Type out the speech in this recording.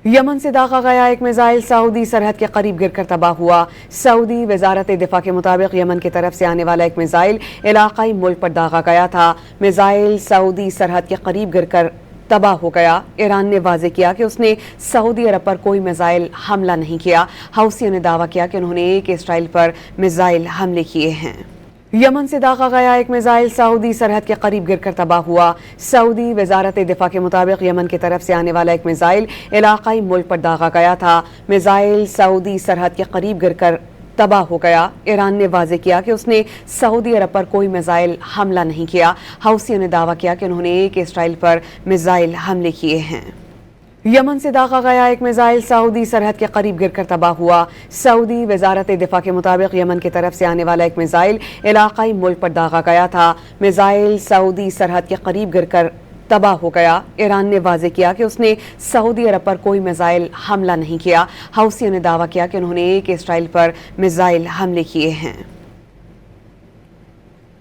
یمن سے داغا گیا ایک میزائل سعودی سرحد کے قریب گر کر تباہ ہوا۔ سعودی وزارت دفاع کے مطابق یمن کی طرف سے آنے والا ایک میزائل علاقائی ملک پر داغا گیا تھا۔ میزائل سعودی سرحد کے قریب گر کر تباہ ہو گیا۔ ایران نے واضح کیا کہ اس نے سعودی عرب پر کوئی میزائل حملہ نہیں کیا۔ حوثیوں نے دعویٰ کیا کہ انہوں نے ایک اسرائیل پر میزائل حملے کیے ہیں۔ یمن سے داغا گیا ایک میزائل سعودی سرحد کے قریب گر کر تباہ ہوا۔ سعودی وزارت دفاع کے مطابق یمن کی طرف سے آنے والا ایک میزائل علاقائی ملک پر داغا گیا تھا۔ میزائل سعودی سرحد کے قریب گر کر تباہ ہو گیا۔ ایران نے واضح کیا کہ اس نے سعودی عرب پر کوئی میزائل حملہ نہیں کیا۔ حوثیوں نے دعویٰ کیا کہ انہوں نے ایک اسرائیل پر میزائل حملے کیے ہیں۔ یمن سے داغا گیا ایک میزائل سعودی سرحد کے قریب گر کر تباہ ہوا۔ سعودی وزارت دفاع کے مطابق یمن کی طرف سے آنے والا ایک میزائل علاقائی ملک پر داغا گیا تھا۔ میزائل سعودی سرحد کے قریب گر کر تباہ ہو گیا۔ ایران نے واضح کیا کہ اس نے سعودی عرب پر کوئی میزائل حملہ نہیں کیا۔ حوثیوں نے دعویٰ کیا کہ انہوں نے ایک اسرائیل پر میزائل حملے کیے ہیں۔